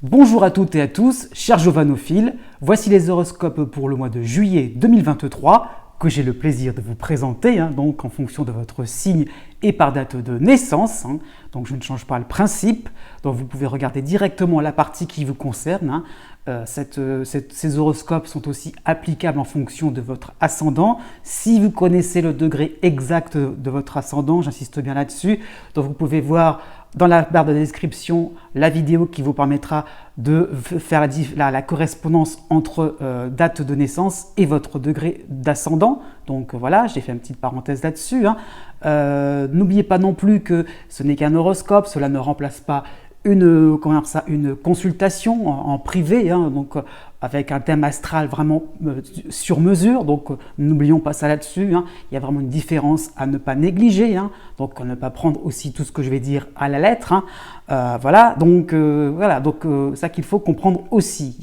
Bonjour à toutes et à tous, chers jovanophiles, voici les horoscopes pour le mois de juillet 2023 que j'ai le plaisir de vous présenter, donc en fonction de votre signe et par date de naissance. Donc je ne change pas le principe, donc vous pouvez regarder directement la partie qui vous concerne. Ces horoscopes sont aussi applicables en fonction de votre ascendant. Si vous connaissez le degré exact de votre ascendant, j'insiste bien là-dessus, donc vous pouvez voir dans la barre de description la vidéo qui vous permettra de faire la correspondance entre date de naissance et votre degré d'ascendant. Donc voilà, j'ai fait une petite parenthèse là-dessus. N'oubliez pas non plus que ce n'est qu'un horoscope, cela ne remplace pas une consultation en privé, donc avec un thème astral vraiment sur mesure, donc n'oublions pas ça là-dessus. Il y a vraiment une différence à ne pas négliger, donc à ne pas prendre aussi tout ce que je vais dire à la lettre. Voilà, donc ça qu'il faut comprendre aussi.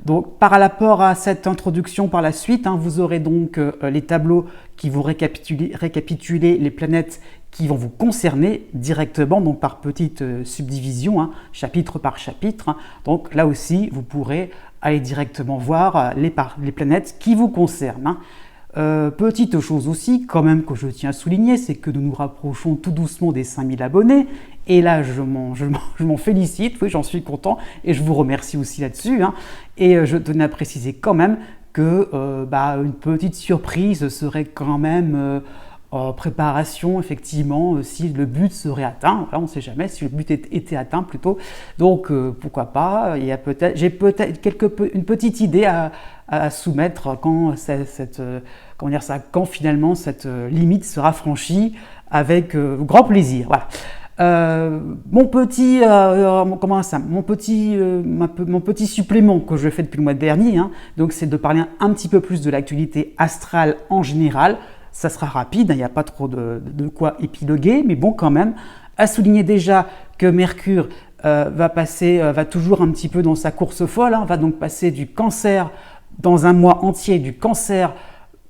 Donc par rapport à cette introduction par la suite, vous aurez donc les tableaux qui vont récapituler les planètes qui vont vous concerner directement, donc par petite subdivision, chapitre par chapitre. Donc là aussi, vous pourrez aller directement voir les planètes qui vous concernent. Petite chose aussi, quand même, que je tiens à souligner, c'est que nous nous rapprochons tout doucement des 5000 abonnés. Et là, je m'en félicite, oui, j'en suis content, et je vous remercie aussi là-dessus. Et je tenais à préciser quand même que une petite surprise serait quand même en préparation, effectivement, si le but serait atteint. Enfin, on ne sait jamais si le but était atteint plutôt. Donc, pourquoi pas. J'ai peut-être une petite idée à soumettre quand finalement cette limite sera franchie avec grand plaisir. Voilà. Mon petit supplément que je fais depuis le mois dernier, donc c'est de parler un petit peu plus de l'actualité astrale en général. Ça sera rapide, il n'y a pas trop de quoi épiloguer, mais bon quand même, à souligner déjà que Mercure va toujours un petit peu dans sa course folle, va donc passer du Cancer dans un mois entier, du Cancer,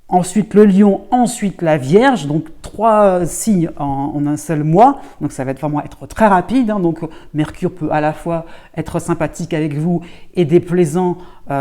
ensuite le Lion, ensuite la Vierge, donc 3 signes en un seul mois, donc ça va vraiment être très rapide, donc Mercure peut à la fois être sympathique avec vous et déplaisant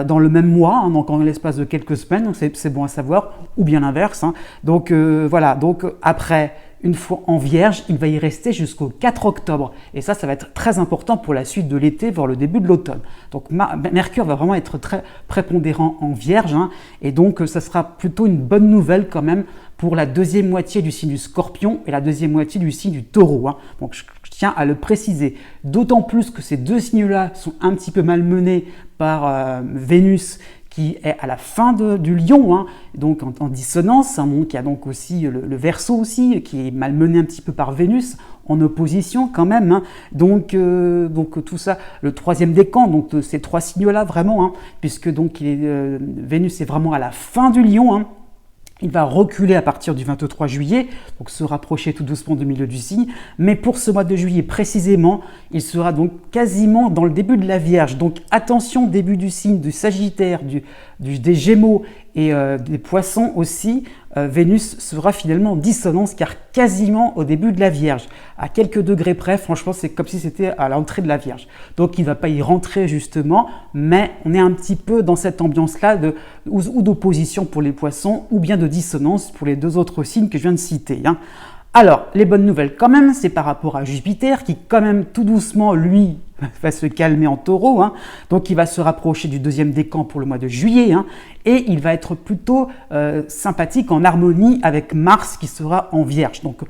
dans le même mois, donc en l'espace de quelques semaines, donc c'est bon à savoir, ou bien l'inverse. Donc voilà, donc après, une fois en Vierge, il va y rester jusqu'au 4 octobre. Et ça va être très important pour la suite de l'été, voire le début de l'automne. Donc Mercure va vraiment être très prépondérant en Vierge. Et donc ça sera plutôt une bonne nouvelle quand même pour la deuxième moitié du signe du Scorpion et la deuxième moitié du signe du Taureau. Donc je tiens à le préciser. D'autant plus que ces deux signes-là sont un petit peu malmenés par Vénus, qui est à la fin du Lion, donc en dissonance. Donc il y a donc aussi le Verseau aussi, qui est malmené un petit peu par Vénus, en opposition quand même. Donc tout ça, le troisième décan, donc de ces trois signes-là vraiment, puisque donc Vénus est vraiment à la fin du Lion. Il va reculer à partir du 23 juillet, donc se rapprocher tout doucement du milieu du signe. Mais pour ce mois de juillet précisément, il sera donc quasiment dans le début de la Vierge. Donc attention, début du signe du Sagittaire, des Gémeaux et des Poissons aussi. Vénus sera finalement en dissonance car quasiment au début de la Vierge. À quelques degrés près, franchement, c'est comme si c'était à l'entrée de la Vierge. Donc il ne va pas y rentrer justement, mais on est un petit peu dans cette ambiance-là ou d'opposition pour les Poissons ou bien de dissonance pour les deux autres signes que je viens de citer. Alors, les bonnes nouvelles quand même, c'est par rapport à Jupiter qui quand même tout doucement, lui, va se calmer en Taureau, donc il va se rapprocher du deuxième décan pour le mois de juillet, et il va être plutôt sympathique en harmonie avec Mars qui sera en Vierge. Donc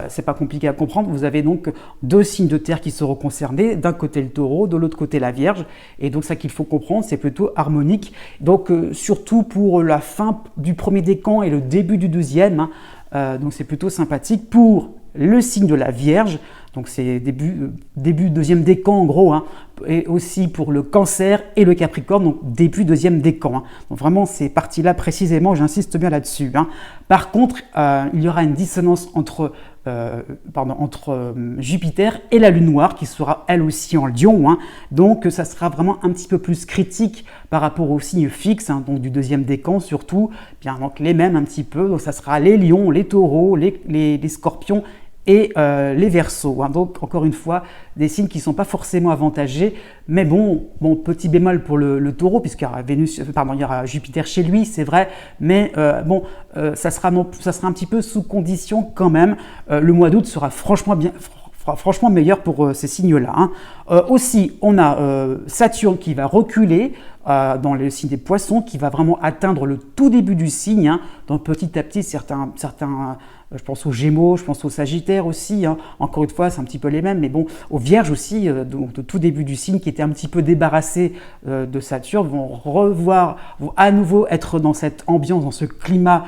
c'est pas compliqué à comprendre, vous avez donc deux signes de terre qui seront concernés, d'un côté le Taureau, de l'autre côté la Vierge, et donc ça qu'il faut comprendre, c'est plutôt harmonique, donc surtout pour la fin du premier décan et le début du deuxième, donc c'est plutôt sympathique pour le signe de la Vierge, donc c'est début deuxième décan en gros, et aussi pour le Cancer et le Capricorne, donc début deuxième décan. Donc vraiment ces parties-là précisément, j'insiste bien là-dessus. Par contre, il y aura une dissonance entre Jupiter et la Lune noire qui sera elle aussi en Lion, donc ça sera vraiment un petit peu plus critique par rapport aux signes fixes, donc du deuxième décan surtout, bien donc les mêmes un petit peu, donc ça sera les Lions, les Taureaux, les Scorpions et les Verseaux. Hein. Donc, encore une fois, des signes qui ne sont pas forcément avantagés, mais bon, petit bémol pour le Taureau, puisqu'il y aura il y aura Jupiter chez lui, c'est vrai, mais ça sera un petit peu sous condition quand même. Le mois d'août sera franchement meilleur pour ces signes-là. Hein. Aussi, on a Saturne qui va reculer dans le signe des Poissons, qui va vraiment atteindre le tout début du signe. Hein. Donc petit à petit, certains je pense aux Gémeaux, je pense aux Sagittaires aussi. Hein. Encore une fois, c'est un petit peu les mêmes, mais bon, aux Vierges aussi, donc au tout début du signe, qui étaient un petit peu débarrassés de Saturne, vont à nouveau être dans cette ambiance, dans ce climat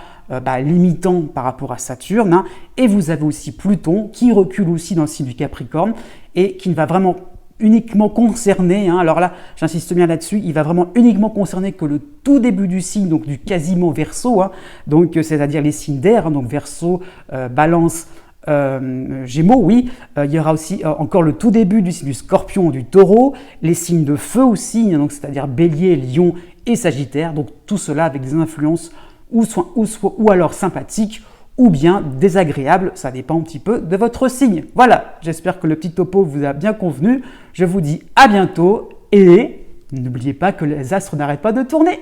limitant par rapport à Saturne. Hein. Et vous avez aussi Pluton qui recule aussi dans le signe du Capricorne et qui ne va vraiment uniquement concerner, hein, alors là j'insiste bien là-dessus, il va vraiment uniquement concerner que le tout début du signe, donc du quasiment Verseau, hein, donc c'est-à-dire les signes d'air, hein, donc Verseau, Balance, Gémeaux, oui. Il y aura aussi encore le tout début du signe du Scorpion, du Taureau, les signes de feu aussi, hein, donc c'est-à-dire Bélier, Lion et Sagittaire, donc tout cela avec des influences ou alors sympathiques ou bien désagréable, ça dépend un petit peu de votre signe. Voilà, j'espère que le petit topo vous a bien convenu. Je vous dis à bientôt et n'oubliez pas que les astres n'arrêtent pas de tourner.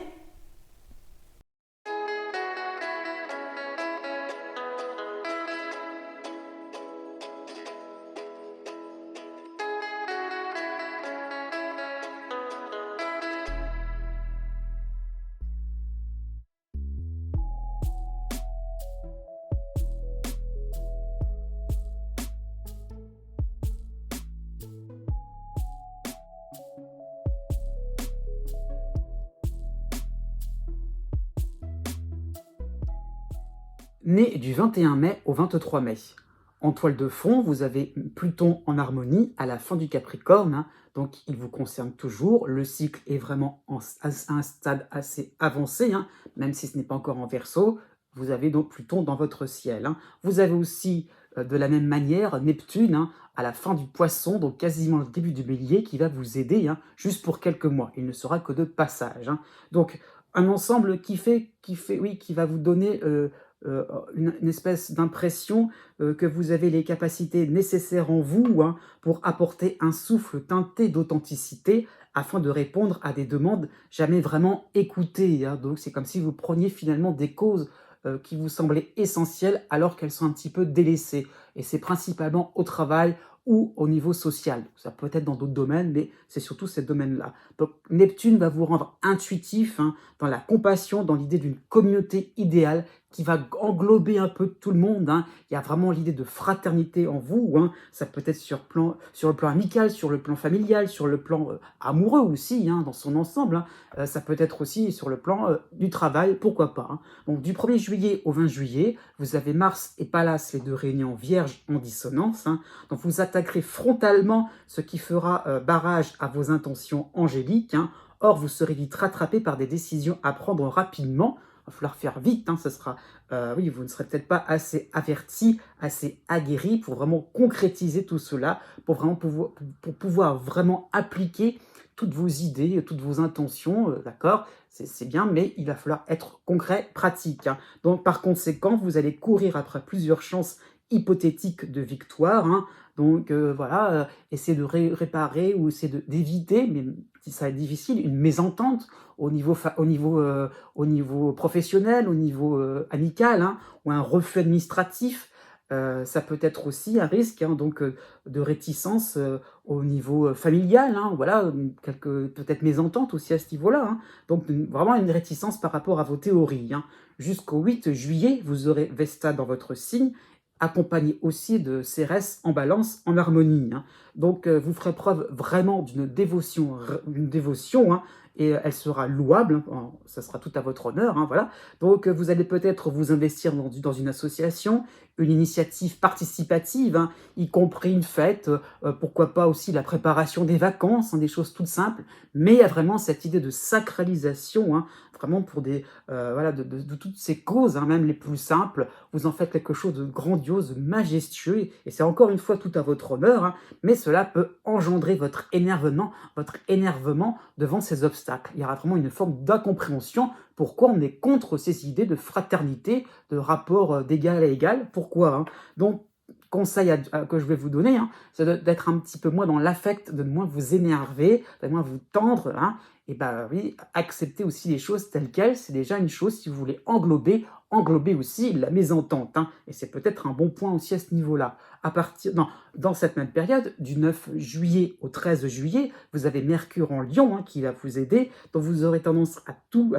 Né du 21 mai au 23 mai. En toile de fond, vous avez Pluton en harmonie à la fin du Capricorne, hein, donc il vous concerne toujours. Le cycle est vraiment à un stade assez avancé, hein, même si ce n'est pas encore en Verseau. Vous avez donc Pluton dans votre ciel. Hein. Vous avez aussi, de la même manière, Neptune hein, à la fin du Poisson, donc quasiment le début du Bélier, qui va vous aider hein, juste pour quelques mois. Il ne sera que de passage. Hein. Donc un ensemble qui va vous donner une espèce d'impression que vous avez les capacités nécessaires en vous hein, pour apporter un souffle teinté d'authenticité afin de répondre à des demandes jamais vraiment écoutées. Hein. Donc c'est comme si vous preniez finalement des causes qui vous semblaient essentielles alors qu'elles sont un petit peu délaissées. Et c'est principalement au travail ou au niveau social. Ça peut être dans d'autres domaines, mais c'est surtout ces domaines-là. Donc Neptune va vous rendre intuitif hein, dans la compassion, dans l'idée d'une communauté idéale qui va englober un peu tout le monde. Hein. Il y a vraiment l'idée de fraternité en vous. Hein. Ça peut être sur le plan amical, sur le plan familial, sur le plan amoureux aussi, hein, dans son ensemble. Hein. Ça peut être aussi sur le plan du travail, pourquoi pas. Hein. Donc du 1er juillet au 20 juillet, vous avez Mars et Pallas, les deux réunis en Vierge en dissonance. Hein. Donc vous attaquerez frontalement, ce qui fera barrage à vos intentions angéliques. Hein. Or, vous serez vite rattrapé par des décisions à prendre rapidement. Il va falloir faire vite, hein, oui, vous ne serez peut-être pas assez averti, assez aguerri pour vraiment concrétiser tout cela, pour pouvoir vraiment appliquer toutes vos idées, toutes vos intentions, d'accord, c'est bien, mais il va falloir être concret, pratique. Hein. Donc, par conséquent, vous allez courir après plusieurs chances hypothétiques de victoire. Hein. Donc, voilà, essayer de réparer ou essayer d'éviter, mais ça va être difficile, une mésentente au niveau professionnel, au niveau amical, hein, ou un refus administratif. Ça peut être aussi un risque hein, donc, de réticence au niveau familial, hein, voilà, quelques peut-être mésententes aussi à ce niveau-là. Hein. Donc vraiment une réticence par rapport à vos théories. Hein. Jusqu'au 8 juillet, vous aurez Vesta dans votre signe, accompagné aussi de Cérès en balance, en harmonie. Hein. Donc vous ferez preuve vraiment d'une dévotion, hein, et elle sera louable, hein, ça sera tout à votre honneur. Hein, voilà. Donc vous allez peut-être vous investir dans une association, une initiative participative, hein, y compris une fête, pourquoi pas aussi la préparation des vacances, hein, des choses toutes simples, mais il y a vraiment cette idée de sacralisation, hein, vraiment pour voilà, de toutes ces causes, hein, même les plus simples, vous en faites quelque chose de grandiose, majestueux, et c'est encore une fois tout à votre honneur, hein, mais cela peut engendrer votre énervement devant ces obstacles. Il y aura vraiment une forme d'incompréhension. Pourquoi on est contre ces idées de fraternité, de rapport d'égal à égal? Pourquoi hein. Donc, conseil que je vais vous donner, hein, c'est d'être un petit peu moins dans l'affect, de moins vous énerver, de moins vous tendre, hein, et bah oui, accepter aussi les choses telles quelles, c'est déjà une chose. Si vous voulez englober aussi la mésentente, hein, et c'est peut-être un bon point aussi à ce niveau-là. Dans cette même période, du 9 juillet au 13 juillet, vous avez Mercure en Lion, hein, qui va vous aider, donc vous aurez tendance à tout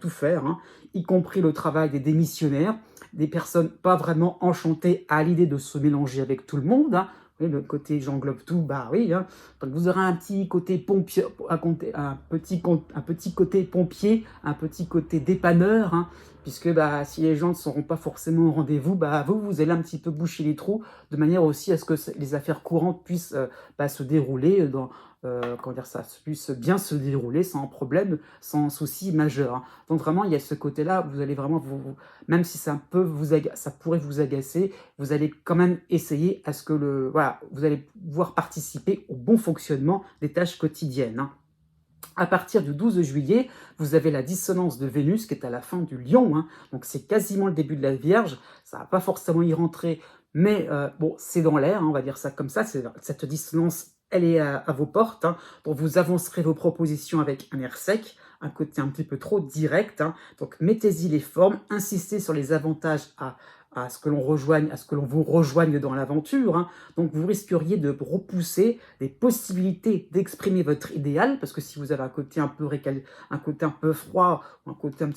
faire, hein, y compris le travail des démissionnaires, des personnes pas vraiment enchantées à l'idée de se mélanger avec tout le monde, hein. Oui, le côté j'englobe tout, bah oui, hein. Donc vous aurez un petit côté pompier, un petit côté pompier, un petit côté dépanneur, hein, puisque bah, si les gens ne seront pas forcément au rendez-vous, bah, vous allez un petit peu boucher les trous, de manière aussi à ce que les affaires courantes puissent bah, se dérouler comment dire ça, puisse bien se dérouler sans problème, sans souci majeur, hein. Donc vraiment, il y a ce côté-là, vous allez vraiment, même si ça pourrait vous agacer, vous allez quand même essayer à ce que voilà, vous allez pouvoir participer au bon fonctionnement des tâches quotidiennes, hein. À partir du 12 juillet, vous avez la dissonance de Vénus qui est à la fin du Lion, hein. Donc c'est quasiment le début de la Vierge, ça va pas forcément y rentrer, mais bon, c'est dans l'air, hein, on va dire ça comme ça, cette dissonance, elle est à vos portes, hein. Donc vous avancerez vos propositions avec un air sec, un côté un petit peu trop direct, hein. Donc mettez-y les formes, insistez sur les avantages à ce que l'on vous rejoigne dans l'aventure, hein. Donc vous risqueriez de repousser des possibilités d'exprimer votre idéal, parce que si vous avez un côté un peu froid, ou un côté un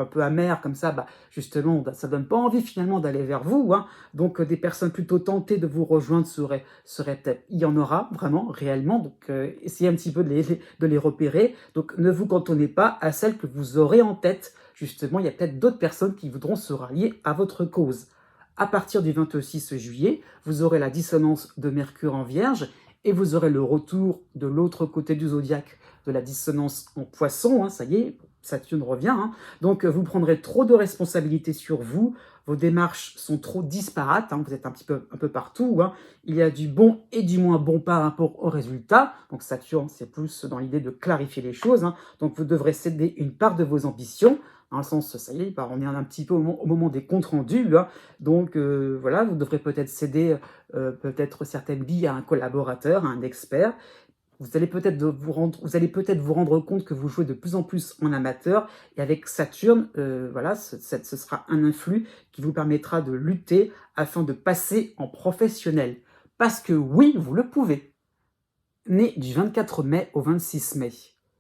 peu amer comme ça, bah, justement, ça donne pas envie finalement d'aller vers vous, hein. Donc des personnes plutôt tentées de vous rejoindre seraient peut-être, il y en aura vraiment, réellement, donc essayez un petit peu de les repérer. Donc ne vous cantonnez pas à celles que vous aurez en tête. Justement, il y a peut-être d'autres personnes qui voudront se rallier à votre cause. À partir du 26 juillet, vous aurez la dissonance de Mercure en Vierge et vous aurez le retour de l'autre côté du zodiaque de la dissonance en Poisson, hein, ça y est, Saturne revient, hein. Donc vous prendrez trop de responsabilités sur vous, vos démarches sont trop disparates, hein, vous êtes un peu partout, hein. Il y a du bon et du moins bon par rapport au résultat, donc Saturne c'est plus dans l'idée de clarifier les choses, hein. Donc vous devrez céder une part de vos ambitions, dans le sens, ça y est, on est un petit peu au moment des comptes rendus, hein. Donc voilà, vous devrez peut-être céder peut-être certaines billes à un collaborateur, à un expert. Vous allez peut-être vous rendre compte que vous jouez de plus en plus en amateur, et avec Saturne, voilà, ce sera un influx qui vous permettra de lutter afin de passer en professionnel. Parce que oui, vous le pouvez. Né du 24 mai au 26 mai.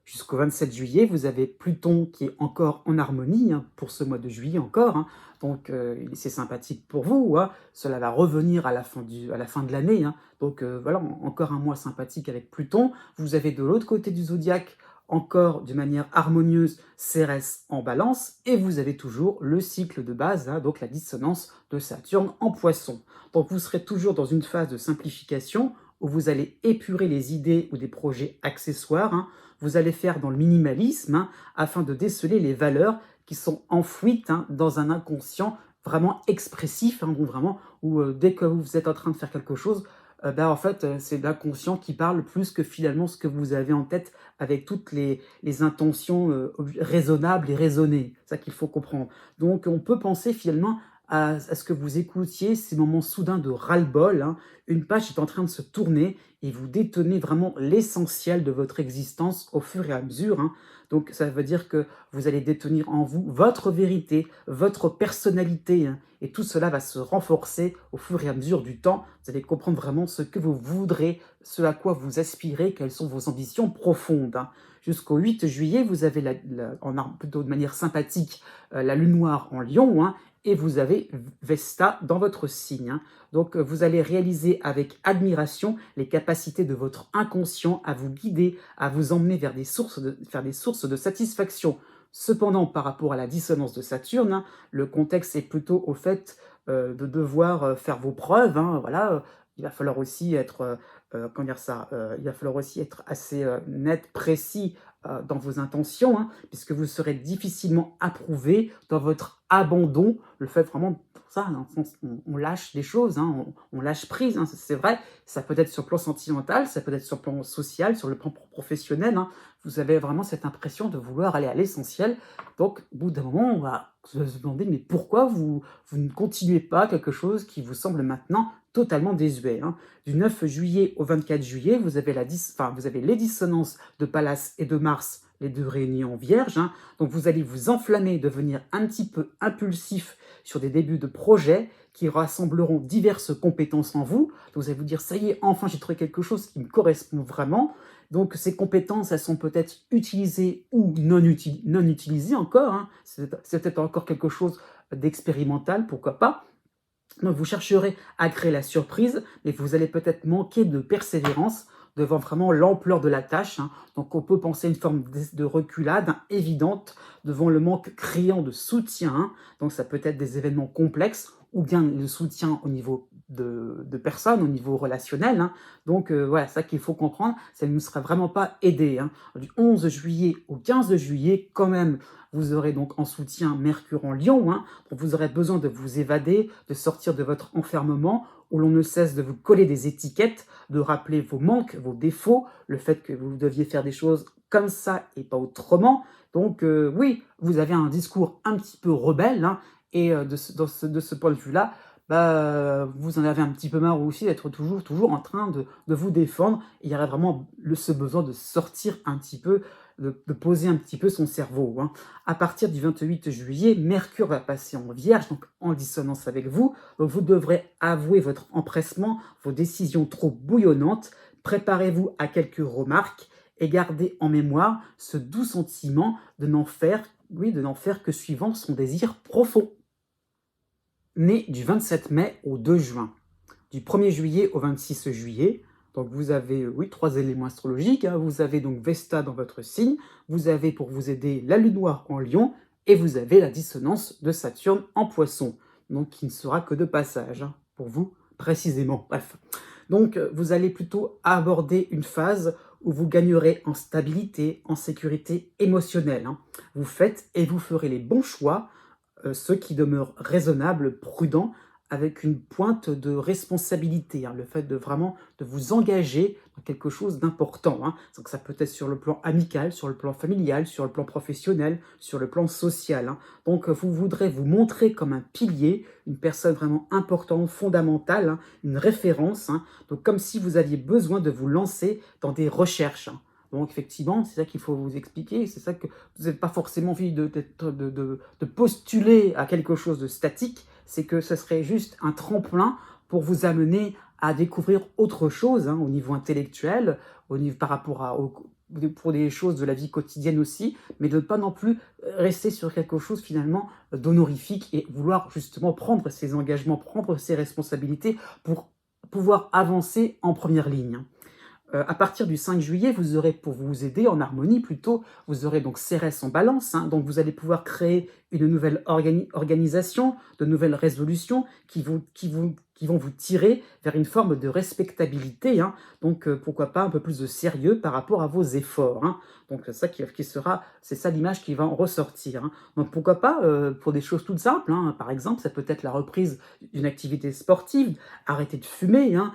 Jusqu'au 27 juillet, vous avez Pluton qui est encore en harmonie, hein, pour ce mois de juillet encore, hein. Donc c'est sympathique pour vous, hein. Cela va revenir à la fin de l'année, hein. Donc voilà, encore un mois sympathique avec Pluton. Vous avez de l'autre côté du zodiaque, encore de manière harmonieuse, Cérès en Balance, et vous avez toujours le cycle de base, hein, donc la dissonance de Saturne en Poisson. Donc vous serez toujours dans une phase de simplification, où vous allez épurer les idées ou des projets accessoires, hein. Vous allez faire dans le minimalisme, hein, afin de déceler les valeurs qui sont enfouies, hein, dans un inconscient vraiment expressif, hein, où dès que vous êtes en train de faire quelque chose, en fait, c'est l'inconscient qui parle plus que finalement ce que vous avez en tête avec toutes les intentions raisonnables et raisonnées. C'est ça qu'il faut comprendre. Donc on peut penser finalement à ce que vous écoutiez ces moments soudains de ras-le-bol, hein. Une page est en train de se tourner et vous détenez vraiment l'essentiel de votre existence au fur et à mesure, hein. Donc ça veut dire que vous allez détenir en vous votre vérité, votre personnalité, hein. Et tout cela va se renforcer au fur et à mesure du temps. Vous allez comprendre vraiment ce que vous voudrez, ce à quoi vous aspirez, quelles sont vos ambitions profondes, hein. Jusqu'au 8 juillet, vous avez, plutôt de manière sympathique, la lune noire en Lion, hein, et vous avez Vesta dans votre signe, hein. Donc vous allez réaliser avec admiration les capacités de votre inconscient à vous guider, à vous emmener vers des sources de satisfaction. Cependant, par rapport à la dissonance de Saturne, hein, le contexte est plutôt au fait de devoir faire vos preuves, hein, voilà. Il va falloir aussi être, comment dire ça, il va falloir aussi être assez net, précis dans vos intentions, hein, puisque vous serez difficilement approuvé dans votre abandon, le fait vraiment, pour ça, dans le sens, on lâche des choses, hein, on lâche prise, hein, c'est vrai, ça peut être sur le plan sentimental, ça peut être sur le plan social, sur le plan professionnel, hein. Vous avez vraiment cette impression de vouloir aller à l'essentiel, donc au bout d'un moment, se demander mais pourquoi vous ne continuez pas quelque chose qui vous semble maintenant totalement désuet, hein. Du 9 juillet au 24 juillet, vous avez les dissonances de Pallas et de Mars, les deux réunis en Vierge, hein. Donc vous allez vous enflammer, devenir un petit peu impulsif sur des débuts de projets qui rassembleront diverses compétences en vous. Donc vous allez vous dire, ça y est, enfin j'ai trouvé quelque chose qui me correspond vraiment. Donc ces compétences, elles sont peut-être utilisées ou non utilisées encore, hein. C'est peut-être encore quelque chose d'expérimental, pourquoi pas. Donc vous chercherez à créer la surprise, mais vous allez peut-être manquer de persévérance devant vraiment l'ampleur de la tâche, hein. Donc on peut penser à une forme de reculade, hein, évidente devant le manque criant de soutien, hein. Donc ça peut être des événements complexes ou bien le soutien au niveau de personnes, au niveau relationnel, hein. Donc voilà, ça qu'il faut comprendre, ça ne sera vraiment pas aidé, hein. Du 11 juillet au 15 juillet, quand même, vous aurez donc en soutien Mercure en Lion, hein. Donc vous aurez besoin de vous évader, de sortir de votre enfermement où l'on ne cesse de vous coller des étiquettes, de rappeler vos manques, vos défauts, le fait que vous deviez faire des choses comme ça et pas autrement. Donc oui, vous avez un discours un petit peu rebelle, hein, et de ce point de vue-là, vous en avez un petit peu marre aussi d'être toujours en train de vous défendre. Il y aurait vraiment ce besoin de sortir un petit peu, de poser un petit peu son cerveau, hein. À partir du 28 juillet, Mercure va passer en Vierge, donc en dissonance avec vous. Donc vous devrez avouer votre empressement, vos décisions trop bouillonnantes. Préparez-vous à quelques remarques et gardez en mémoire ce doux sentiment de n'en faire que suivant son désir profond. Né du 27 mai au 2 juin, du 1er juillet au 26 juillet. Donc vous avez, oui, 3 éléments astrologiques, hein. Vous avez donc Vesta dans votre signe, vous avez pour vous aider la Lune noire en Lion, et vous avez la dissonance de Saturne en Poisson, donc qui ne sera que de passage, hein, pour vous précisément. Bref. Donc vous allez plutôt aborder une phase où vous gagnerez en stabilité, en sécurité émotionnelle, hein. Vous faites et vous ferez les bons choix, ceux qui demeurent raisonnables, prudents, avec une pointe de responsabilité, hein, le fait de vraiment de vous engager dans quelque chose d'important, hein. Donc ça peut être sur le plan amical, sur le plan familial, sur le plan professionnel, sur le plan social, hein. Donc vous voudrez vous montrer comme un pilier, une personne vraiment importante, fondamentale, hein, une référence, hein. Donc comme si vous aviez besoin de vous lancer dans des recherches, hein. Donc effectivement, c'est ça qu'il faut vous expliquer, c'est ça que vous n'avez pas forcément envie de postuler à quelque chose de statique, c'est que ce serait juste un tremplin pour vous amener à découvrir autre chose, hein, au niveau intellectuel, au niveau, par rapport pour des choses de la vie quotidienne aussi, mais de ne pas non plus rester sur quelque chose finalement d'honorifique et vouloir justement prendre ses engagements, prendre ses responsabilités pour pouvoir avancer en première ligne, hein. À partir du 5 juillet, vous aurez, pour vous aider en harmonie plutôt, vous aurez donc Cérès en balance, hein, donc vous allez pouvoir créer une nouvelle organisation, de nouvelles résolutions qui vont vous tirer vers une forme de respectabilité, hein, donc pourquoi pas un peu plus de sérieux par rapport à vos efforts, hein. Donc ça c'est ça l'image qui va en ressortir, hein. Donc pourquoi pas pour des choses toutes simples, hein, par exemple ça peut être la reprise d'une activité sportive, arrêter de fumer, hein,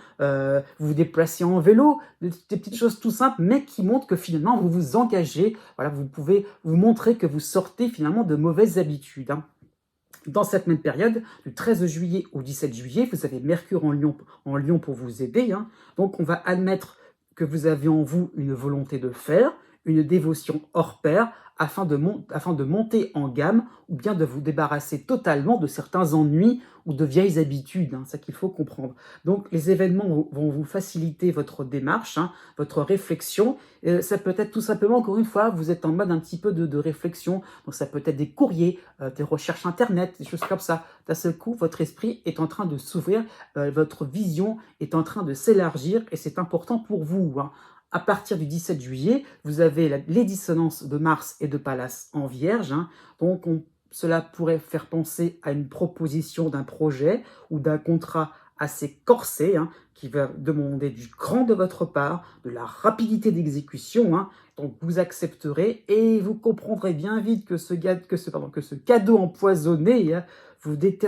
vous déplacer en vélo, des petites choses tout simples, mais qui montrent que finalement vous vous engagez, voilà, vous pouvez vous montrer que vous sortez finalement de mauvaises habitudes, hein. Dans cette même période, du 13 juillet au 17 juillet, vous avez Mercure en Lion pour vous aider, hein. Donc on va admettre que vous avez en vous une volonté de faire, une dévotion hors pair, afin de monter en gamme, ou bien de vous débarrasser totalement de certains ennuis ou de vieilles habitudes, hein, c'est ça qu'il faut comprendre. Donc les événements vont vous faciliter votre démarche, hein, votre réflexion. Ça peut être tout simplement, encore une fois, vous êtes en mode un petit peu de réflexion, donc ça peut être des courriers, des recherches internet, des choses comme ça. D'un seul coup, votre esprit est en train de s'ouvrir, votre vision est en train de s'élargir, et c'est important pour vous, hein. À partir du 17 juillet, vous avez les dissonances de Mars et de Pallas en Vierge, hein. Donc cela pourrait faire penser à une proposition d'un projet ou d'un contrat assez corsé, hein, qui va demander du grand de votre part, de la rapidité d'exécution, hein. Donc vous accepterez et vous comprendrez bien vite que ce cadeau empoisonné, hein,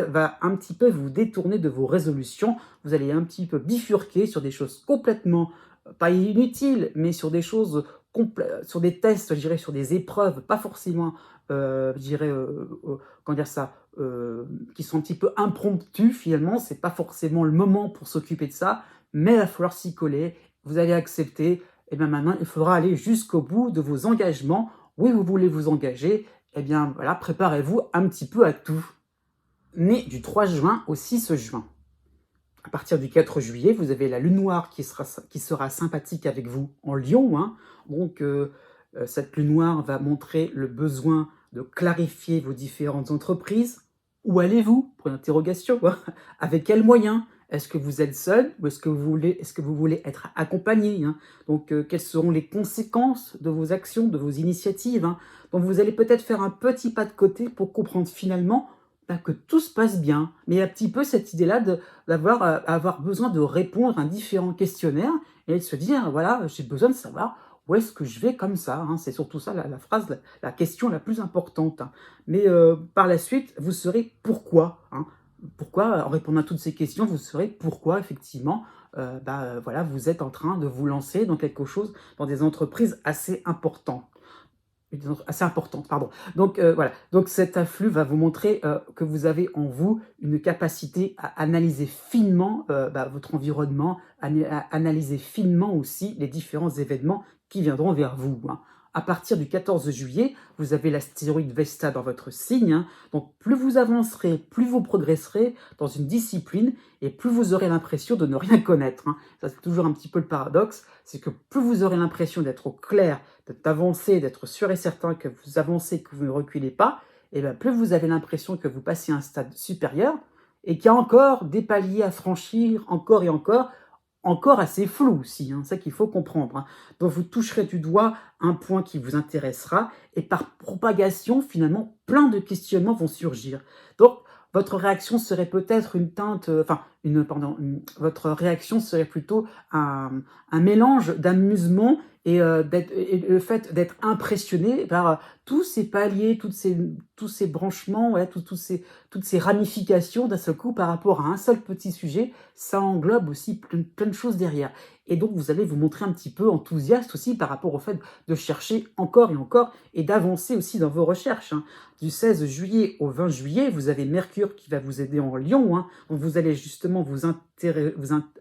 va un petit peu vous détourner de vos résolutions. Vous allez un petit peu bifurquer sur des choses complètement pas inutiles, mais sur des choses, sur des tests, je dirais, sur des épreuves, pas forcément je dirais, comment dire ça, qui sont un petit peu impromptus finalement. C'est pas forcément le moment pour s'occuper de ça, mais il va falloir s'y coller. Vous allez accepter. Et bien maintenant, il faudra aller jusqu'au bout de vos engagements. Oui, vous voulez vous engager. Eh bien voilà, préparez-vous un petit peu à tout. Né du 3 juin au 6 juin. À partir du 4 juillet, vous avez la lune noire qui sera sympathique avec vous en Lion, hein. Donc, cette lune noire va montrer le besoin de clarifier vos différentes entreprises. Où allez-vous? Pour une interrogation. Avec quels moyens? Est-ce que vous êtes seul ou est-ce que vous voulez être accompagné, hein? Donc, quelles seront les conséquences de vos actions, de vos initiatives, hein? Donc, vous allez peut-être faire un petit pas de côté pour comprendre finalement que tout se passe bien. Mais il y a un petit peu cette idée-là d'avoir avoir besoin de répondre à différents questionnaires et de se dire, voilà, j'ai besoin de savoir où est-ce que je vais comme ça, hein. C'est surtout ça la phrase, la question la plus importante, hein. Mais par la suite, vous saurez pourquoi, hein. Pourquoi, en répondant à toutes ces questions, vous saurez pourquoi, effectivement, voilà, vous êtes en train de vous lancer dans quelque chose, dans des entreprises assez importantes. Assez importante, pardon. Donc voilà, donc cet afflux va vous montrer que vous avez en vous une capacité à analyser finement votre environnement, à analyser finement aussi les différents événements qui viendront vers vous, hein. À partir du 14 juillet, vous avez l'astéroïde Vesta dans votre signe, hein. Donc plus vous avancerez, plus vous progresserez dans une discipline et plus vous aurez l'impression de ne rien connaître, hein. Ça, c'est toujours un petit peu le paradoxe, c'est que plus vous aurez l'impression d'être au clair, d'avancer, d'être sûr et certain que vous avancez, que vous ne reculez pas, et bien plus vous avez l'impression que vous passez à un stade supérieur et qu'il y a encore des paliers à franchir, encore et encore assez flou aussi, hein, c'est ça qu'il faut comprendre, hein. Donc vous toucherez du doigt un point qui vous intéressera et par propagation, finalement, plein de questionnements vont surgir. Donc votre réaction serait peut-être une teinte, votre réaction serait plutôt un mélange d'amusement et le fait d'être impressionné par tous ces paliers, tous ces branchements, ouais, toutes ces ramifications d'un seul coup par rapport à un seul petit sujet, ça englobe aussi plein de choses derrière. Et donc vous allez vous montrer un petit peu enthousiaste aussi par rapport au fait de chercher encore et encore et d'avancer aussi dans vos recherches, hein. Du 16 juillet au 20 juillet, vous avez Mercure qui va vous aider en Lion, hein. Donc vous allez justement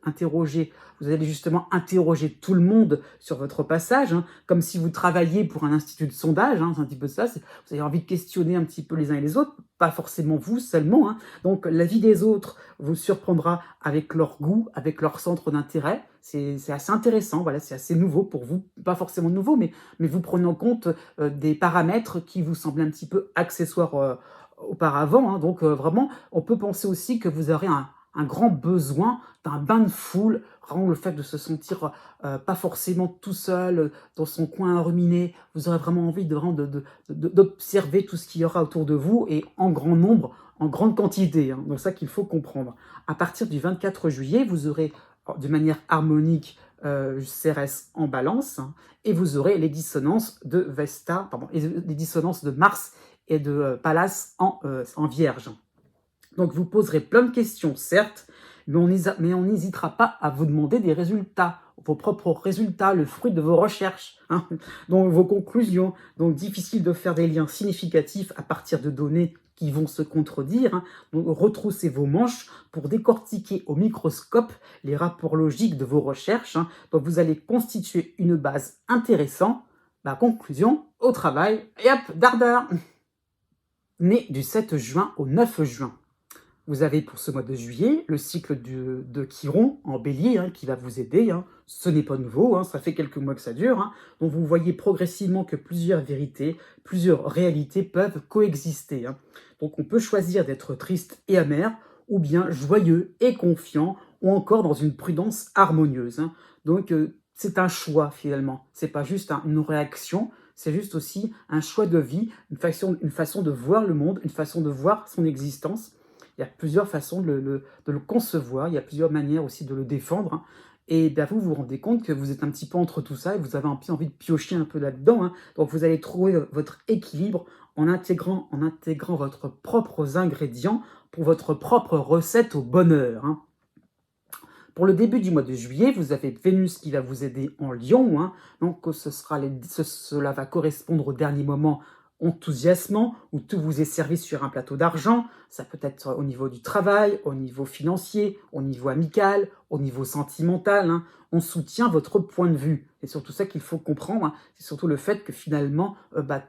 interroger, vous allez justement interroger tout le monde sur votre passage, hein, comme si vous travailliez pour un institut de sondage, hein, c'est un petit peu ça, vous avez envie de questionner un petit peu les uns et les autres, pas forcément vous seulement, hein. Donc la vie des autres vous surprendra avec leur goût, avec leur centre d'intérêt, c'est assez intéressant, voilà, c'est assez nouveau pour vous, pas forcément nouveau, mais vous prenez en compte des paramètres qui vous semblaient un petit peu accessoires auparavant, hein. Donc vraiment, on peut penser aussi que vous aurez un grand besoin d'un bain de foule, vraiment le fait de se sentir pas forcément tout seul, dans son coin à ruminer, vous aurez vraiment envie d'observer tout ce qu'il y aura autour de vous et en grand nombre, en grande quantité, hein. Donc ça qu'il faut comprendre. À partir du 24 juillet, vous aurez de manière harmonique Cérès en balance, hein, et vous aurez les dissonances de Vesta, pardon, et les dissonances de Mars et de Pallas en Vierge. Donc vous poserez plein de questions, certes, mais on n'hésitera pas à vous demander des résultats, vos propres résultats, le fruit de vos recherches, hein, donc vos conclusions. Donc difficile de faire des liens significatifs à partir de données qui vont se contredire, hein. Donc retroussez vos manches pour décortiquer au microscope les rapports logiques de vos recherches, hein. Donc vous allez constituer une base intéressante. Conclusion, au travail, et hop, dardard. Né du 7 juin au 9 juin. Vous avez pour ce mois de juillet le cycle de Chiron en bélier, hein, qui va vous aider, hein. Ce n'est pas nouveau, hein, ça fait quelques mois que ça dure, hein. Donc vous voyez progressivement que plusieurs vérités, plusieurs réalités peuvent coexister, hein. Donc on peut choisir d'être triste et amer, ou bien joyeux et confiant, ou encore dans une prudence harmonieuse, hein. Donc c'est un choix finalement, c'est pas juste une réaction, c'est juste aussi un choix de vie, une façon de voir le monde, une façon de voir son existence. Il y a plusieurs façons de le concevoir, il y a plusieurs manières aussi de le défendre, hein. Et vous vous rendez compte que vous êtes un petit peu entre tout ça et vous avez un peu envie de piocher un peu là-dedans, hein. Donc vous allez trouver votre équilibre en intégrant votre propres ingrédients pour votre propre recette au bonheur, hein. Pour le début du mois de juillet, vous avez Vénus qui va vous aider en Lion, hein. Donc cela va correspondre au dernier moment enthousiasmant, où tout vous est servi sur un plateau d'argent. Ça peut être au niveau du travail, au niveau financier, au niveau amical, au niveau sentimental, hein. On soutient votre point de vue. C'est surtout ça qu'il faut comprendre, hein. C'est surtout le fait que finalement,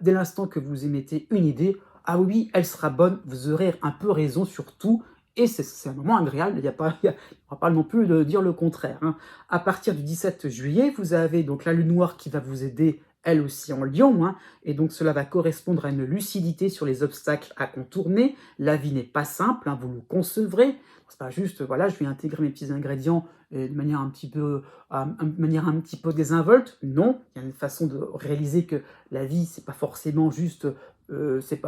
dès l'instant que vous émettez une idée, ah oui, elle sera bonne, vous aurez un peu raison sur tout, et c'est un moment agréable, il n'y a pas, il y a- on va pas non plus de dire le contraire, hein. À partir du 17 juillet, vous avez donc la lune noire qui va vous aider, elle aussi en lion, hein, et donc cela va correspondre à une lucidité sur les obstacles à contourner. La vie n'est pas simple, hein, vous le concevrez. C'est pas juste, voilà, je vais intégrer mes petits ingrédients de manière un petit peu, de manière un petit peu désinvolte. Non, il y a une façon de réaliser que la vie, c'est pas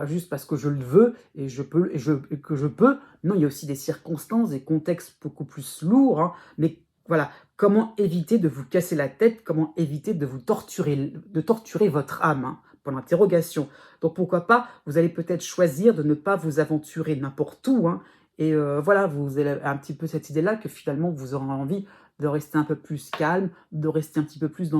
juste parce que je le veux et je peux et que je peux. Non, il y a aussi des circonstances, des contextes beaucoup plus lourds, hein, mais voilà, comment éviter de vous casser la tête, comment éviter de de torturer votre âme, hein, pour l'interrogation. Donc pourquoi pas, vous allez peut-être choisir de ne pas vous aventurer n'importe où, hein, et voilà, vous avez un petit peu cette idée-là que finalement vous aurez envie de rester un peu plus calme, de rester un petit peu plus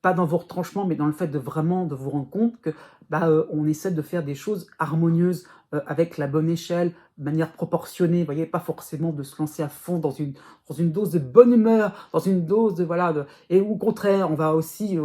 pas dans vos retranchements, mais dans le fait de vraiment de vous rendre compte que on essaie de faire des choses harmonieuses, avec la bonne échelle, de manière proportionnée. Vous voyez, pas forcément de se lancer à fond dans une dose de bonne humeur, dans une dose de voilà, et au contraire, on va aussi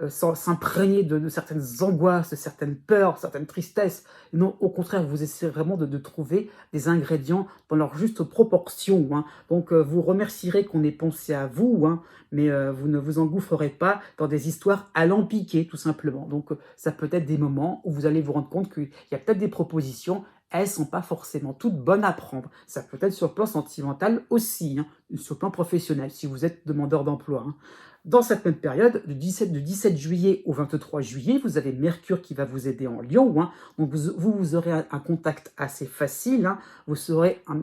s'imprégner de certaines angoisses, de certaines peurs, certaines tristesses. Non, au contraire, vous essayez vraiment de trouver des ingrédients dans leur juste proportion, hein. Donc, vous remercierez qu'on ait pensé à vous, hein, mais vous ne vous engouffrerez pas dans des histoires alambiquées, tout simplement. Donc, ça peut être des moments où vous allez vous rendre compte qu'il y a peut-être des propositions, elles ne sont pas forcément toutes bonnes à prendre. Ça peut être sur le plan sentimental aussi, hein, sur le plan professionnel, si vous êtes demandeur d'emploi, hein. Dans cette même période, du 17 juillet au 23 juillet, vous avez Mercure qui va vous aider en Lion, hein. Donc vous aurez un contact assez facile, hein. Vous serez un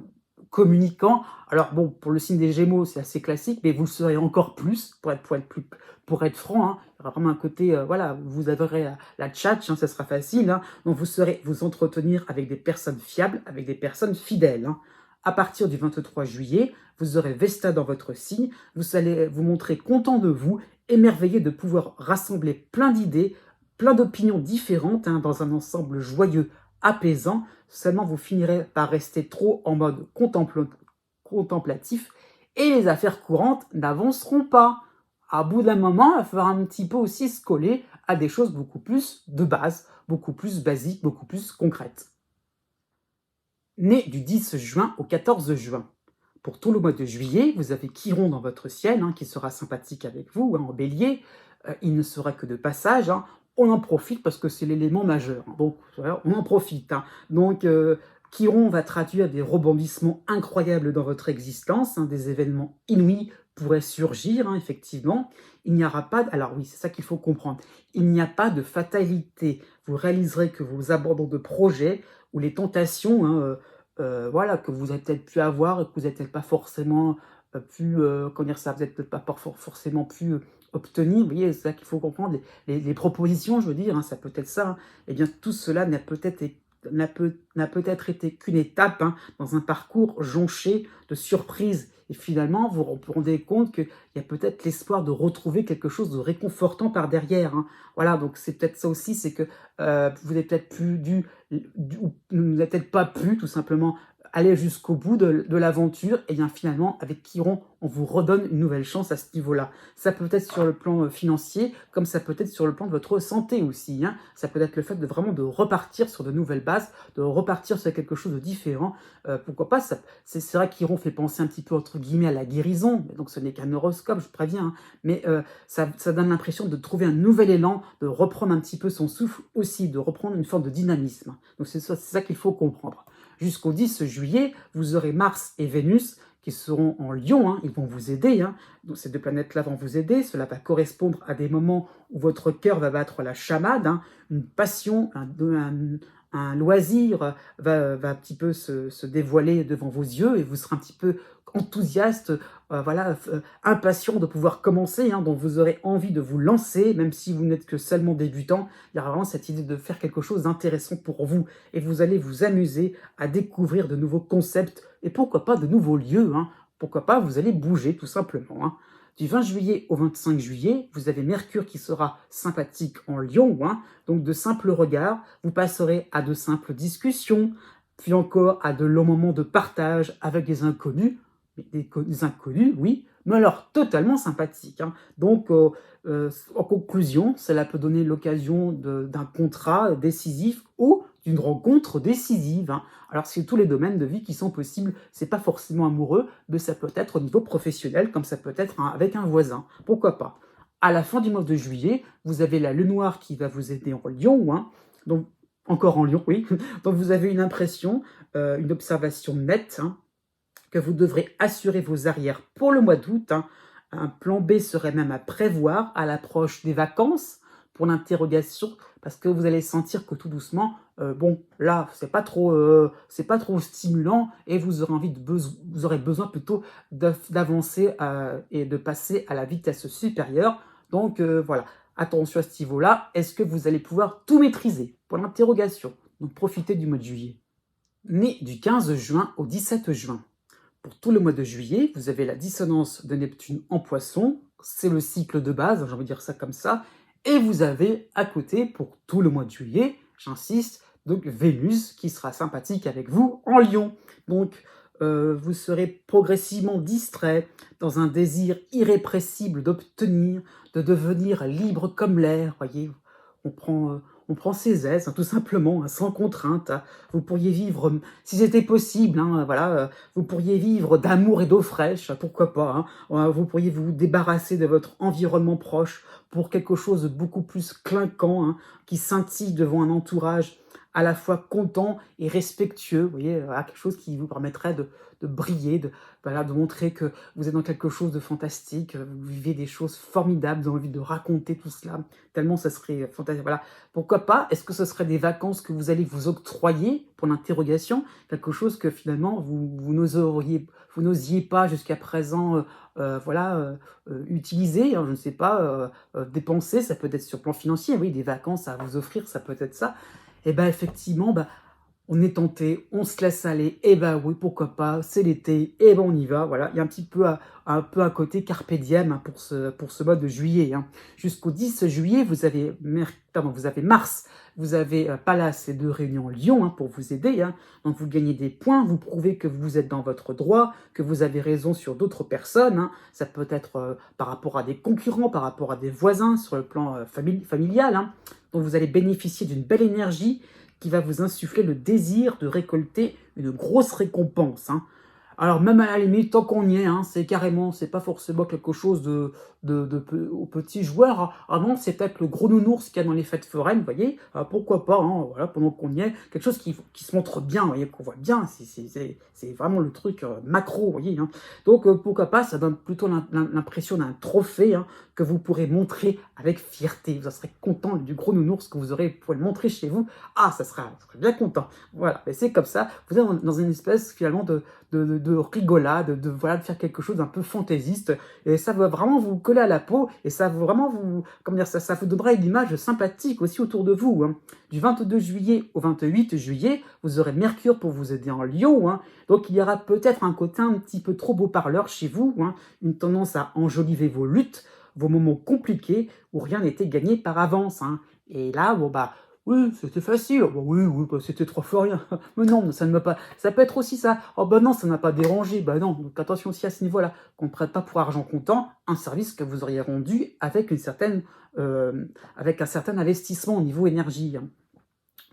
communicant. Alors bon, pour le signe des Gémeaux, c'est assez classique, mais vous le serez encore plus, pour être franc, hein. Il y aura vraiment un côté, voilà, vous aurez la tchatche, hein, ça sera facile, hein. Donc vous saurez vous entretenir avec des personnes fiables, avec des personnes fidèles, hein. À partir du 23 juillet, vous aurez Vesta dans votre signe, vous allez vous montrer content de vous, émerveillé de pouvoir rassembler plein d'idées, plein d'opinions différentes, hein, dans un ensemble joyeux, apaisant. Seulement, vous finirez par rester trop en mode contemplatif et les affaires courantes n'avanceront pas. À bout d'un moment, il va falloir un petit peu aussi se coller à des choses beaucoup plus de base, beaucoup plus basiques, beaucoup plus concrètes. Né du 10 juin au 14 juin. Pour tout le mois de juillet, vous avez Chiron dans votre ciel, hein, qui sera sympathique avec vous, hein, en bélier. Il ne sera que de passage, hein. On en profite parce que c'est l'élément majeur, hein. Donc, voilà, on en profite, hein. Donc, Chiron va traduire des rebondissements incroyables dans votre existence, hein, des événements inouïs pourraient surgir, hein, effectivement. Il n'y aura pas... Alors oui, c'est ça qu'il faut comprendre. Il n'y a pas de fatalité. Vous réaliserez que vos abandons de projets ou les tentations, hein, voilà, que vous avez peut-être pu avoir et que vous n'avez peut-être pas forcément comment dire ça, vous n'avez peut-être pas forcément pu obtenir. Vous voyez, c'est ça qu'il faut comprendre. Les propositions, je veux dire, hein, ça peut être ça, hein. Eh bien, tout cela n'a peut-être été qu'une étape, hein, dans un parcours jonché de surprises. Et finalement, vous vous rendez compte qu'il y a peut-être l'espoir de retrouver quelque chose de réconfortant par derrière, hein. Voilà, donc c'est peut-être ça aussi, c'est que vous n'avez peut-être ou vous n'avez peut-être pas pu, tout simplement, aller jusqu'au bout de l'aventure. Et bien finalement, avec Chiron, on vous redonne une nouvelle chance à ce niveau-là. Ça peut être sur le plan financier, comme ça peut être sur le plan de votre santé aussi, hein. Ça peut être le fait de vraiment de repartir sur de nouvelles bases, de repartir sur quelque chose de différent. Pourquoi pas, c'est vrai que Chiron fait penser un petit peu, entre guillemets, à la guérison, donc ce n'est qu'un horoscope, je préviens, hein. Mais ça donne l'impression de trouver un nouvel élan, de reprendre un petit peu son souffle aussi, de reprendre une forme de dynamisme. Donc c'est ça qu'il faut comprendre. Jusqu'au 10 juillet, vous aurez Mars et Vénus qui seront en Lion, hein, ils vont vous aider, hein. Donc ces deux planètes-là vont vous aider. Cela va correspondre à des moments où votre cœur va battre la chamade, hein. Une passion, un loisir va un petit peu se dévoiler devant vos yeux et vous serez un petit peu enthousiaste, voilà, impatient de pouvoir commencer, hein, donc vous aurez envie de vous lancer, même si vous n'êtes que seulement débutant. Il y aura vraiment cette idée de faire quelque chose d'intéressant pour vous et vous allez vous amuser à découvrir de nouveaux concepts et pourquoi pas de nouveaux lieux, hein. Pourquoi pas, vous allez bouger tout simplement, hein. Du 20 juillet au 25 juillet, vous avez Mercure qui sera sympathique en Lion, hein, donc de simples regards, vous passerez à de simples discussions, puis encore à de longs moments de partage avec des inconnus, des inconnus, oui, mais alors totalement sympathiques, hein. Donc, en conclusion, cela peut donner l'occasion d'un contrat décisif ou d'une rencontre décisive, hein. Alors, c'est tous les domaines de vie qui sont possibles. C'est pas forcément amoureux, mais ça peut être au niveau professionnel, comme ça peut être avec un voisin. Pourquoi pas? À la fin du mois de juillet, vous avez la lune noire qui va vous aider en Lion, hein. Donc, encore en Lion, oui. Donc, vous avez une impression, une observation nette, hein, que vous devrez assurer vos arrières pour le mois d'août, hein. Un plan B serait même à prévoir à l'approche des vacances pour l'interrogation, parce que vous allez sentir que tout doucement, bon, là, c'est pas trop stimulant et vous aurez vous aurez besoin plutôt d'avancer et de passer à la vitesse supérieure. Donc voilà, attention à ce niveau-là. Est-ce que vous allez pouvoir tout maîtriser pour l'interrogation? Donc profitez du mois de juillet. Né du 15 juin au 17 juin. Pour tout le mois de juillet, vous avez la dissonance de Neptune en Poisson, c'est le cycle de base, j'ai envie de dire ça comme ça, et vous avez à côté, pour tout le mois de juillet, j'insiste, donc Vénus qui sera sympathique avec vous en Lion. Donc vous serez progressivement distrait dans un désir irrépressible d'obtenir, de devenir libre comme l'air, voyez, on prend ses aises, hein, tout simplement, hein, sans contrainte, hein. Vous pourriez vivre, si c'était possible, hein, voilà, vous pourriez vivre d'amour et d'eau fraîche, pourquoi pas, hein. Vous pourriez vous débarrasser de votre environnement proche pour quelque chose de beaucoup plus clinquant, hein, qui scintille devant un entourage à la fois content et respectueux, vous voyez, quelque chose qui vous permettrait de briller, voilà, de montrer que vous êtes dans quelque chose de fantastique, vous vivez des choses formidables, vous avez envie de raconter tout cela, tellement ça serait fantastique. Voilà. Pourquoi pas? Est-ce que ce serait des vacances que vous allez vous octroyer pour l'interrogation? Quelque chose que finalement vous n'osiez pas jusqu'à présent utiliser, hein, je ne sais pas, dépenser, ça peut être sur le plan financier, oui, des vacances à vous offrir, ça peut être ça. Et bien effectivement, on est tenté, on se laisse aller, et oui, pourquoi pas, c'est l'été, et on y va, voilà. Il y a un peu à côté carpe diem, hein, pour ce mois de juillet, hein. Jusqu'au 10 juillet, vous avez Mars, vous avez Pallas et 2 réunions Lion, hein, pour vous aider, hein. Donc vous gagnez des points, vous prouvez que vous êtes dans votre droit, que vous avez raison sur d'autres personnes, hein. Ça peut être par rapport à des concurrents, par rapport à des voisins, sur le plan familial, hein. Donc vous allez bénéficier d'une belle énergie qui va vous insuffler le désir de récolter une grosse récompense, hein. Alors même à la limite, tant qu'on y est, hein, c'est pas forcément quelque chose aux petits joueurs. Ah non, c'est peut-être le gros nounours qu'il y a dans les fêtes foraines, vous voyez, pourquoi pas, hein, voilà, pendant qu'on y est, quelque chose qui se montre bien, vous voyez, qu'on voit bien, c'est vraiment le truc macro, vous voyez, hein. Donc pourquoi pas, ça donne plutôt l'impression d'un trophée, hein, que vous pourrez montrer avec fierté. Vous serez content du gros nounours que vous pourrez le montrer chez vous. Ah, ça sera bien content. Voilà, mais c'est comme ça, vous êtes dans une espèce finalement de rigolade, de faire quelque chose d'un peu fantaisiste, et ça va vraiment vous coller à la peau, et ça va vraiment ça vous donnera une image sympathique aussi autour de vous, hein. Du 22 juillet au 28 juillet, vous aurez Mercure pour vous aider en Lion, hein. Donc il y aura peut-être un côté un petit peu trop beau parleur chez vous, hein, une tendance à enjoliver vos luttes, vos moments compliqués où rien n'était gagné par avance, hein. Et là, oui, c'était facile. Oui, c'était 3 fois rien. Mais non, ça ne m'a pas. Ça peut être aussi ça. Oh non, ça ne m'a pas dérangé. Non. Donc attention aussi à ce niveau-là. Qu'on ne prête pas pour argent comptant un service que vous auriez rendu avec avec un certain investissement au niveau énergie, hein.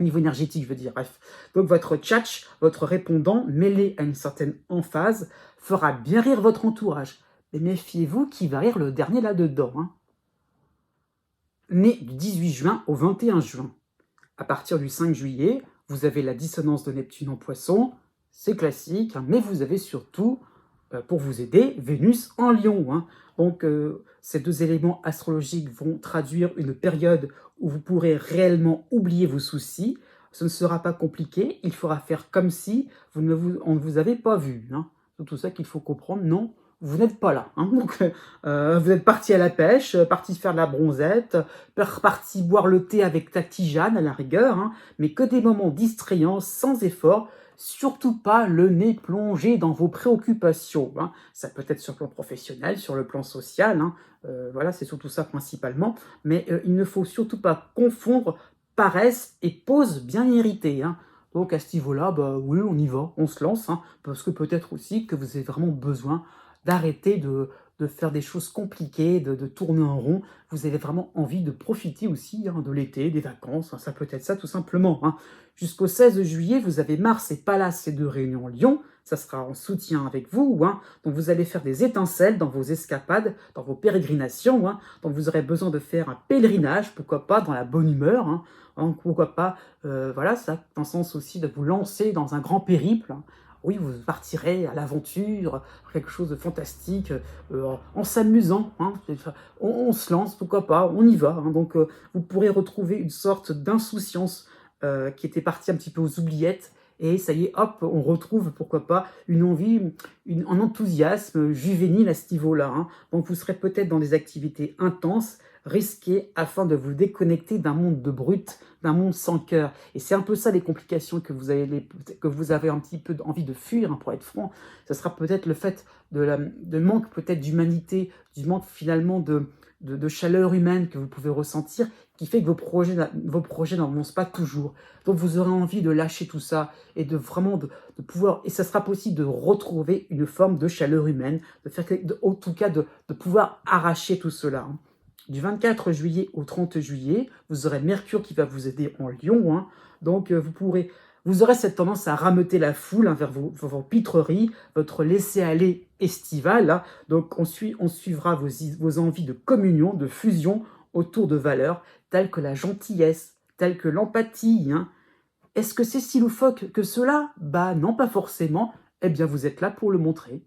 Au niveau énergétique, je veux dire. Bref. Donc votre tchatch, votre répondant, mêlé à une certaine emphase, fera bien rire votre entourage. Mais méfiez-vous qui va rire le dernier là-dedans, hein. Né du 18 juin au 21 juin. À partir du 5 juillet, vous avez la dissonance de Neptune en Poisson, c'est classique, hein, mais vous avez surtout, pour vous aider, Vénus en Lion, hein. Donc ces 2 éléments astrologiques vont traduire une période où vous pourrez réellement oublier vos soucis. Ce ne sera pas compliqué, il faudra faire comme si on ne vous avait pas vu, hein. C'est tout ça qu'il faut comprendre, non, vous n'êtes pas là, hein. Donc vous êtes parti à la pêche, parti faire de la bronzette, parti boire le thé avec ta tisane à la rigueur, hein, mais que des moments distrayants, sans effort, surtout pas le nez plongé dans vos préoccupations, hein. Ça peut être sur le plan professionnel, sur le plan social, hein, voilà, c'est surtout ça principalement. Mais il ne faut surtout pas confondre paresse et pause bien méritée, hein. Donc à ce niveau-là, bah oui, on y va, on se lance, hein, parce que peut-être aussi que vous avez vraiment besoin d'arrêter de faire des choses compliquées, de tourner en rond. Vous avez vraiment envie de profiter aussi, hein, de l'été, des vacances, hein, ça peut être ça tout simplement, hein. Jusqu'au 16 juillet, vous avez Mars et Pallas et de Réunion Lion, ça sera en soutien avec vous, hein. Donc vous allez faire des étincelles dans vos escapades, dans vos pérégrinations, hein. Donc vous aurez besoin de faire un pèlerinage, pourquoi pas dans la bonne humeur, hein. Donc pourquoi pas, voilà, ça dans le sens aussi de vous lancer dans un grand périple, hein. Oui, vous partirez à l'aventure, quelque chose de fantastique, en s'amusant, hein. On se lance, pourquoi pas, on y va, hein. Donc vous pourrez retrouver une sorte d'insouciance qui était partie un petit peu aux oubliettes. Et ça y est, hop, on retrouve, pourquoi pas, une envie, un enthousiasme juvénile à ce niveau-là, hein. Donc vous serez peut-être dans des activités intenses, risquées, afin de vous déconnecter d'un monde de brut, d'un monde sans cœur. Et c'est un peu ça les complications que vous avez un petit peu envie de fuir, hein, pour être franc. Ce sera peut-être le fait de manque peut-être d'humanité, du manque finalement de chaleur humaine que vous pouvez ressentir, qui fait que vos projets n'avancent pas toujours. Donc vous aurez envie de lâcher tout ça et de vraiment de pouvoir, et ça sera possible de retrouver une forme de chaleur humaine, en tout cas de pouvoir arracher tout cela, hein. Du 24 juillet au 30 juillet, vous aurez Mercure qui va vous aider en Lion, hein. Donc vous aurez cette tendance à rameuter la foule, hein, vers vos pitreries, votre laisser-aller estival, hein. Donc on suivra vos envies de communion, de fusion autour de valeurs telles que la gentillesse, telles que l'empathie, hein. Est-ce que c'est si loufoque que cela? Bah non, pas forcément. Eh bien, vous êtes là pour le montrer.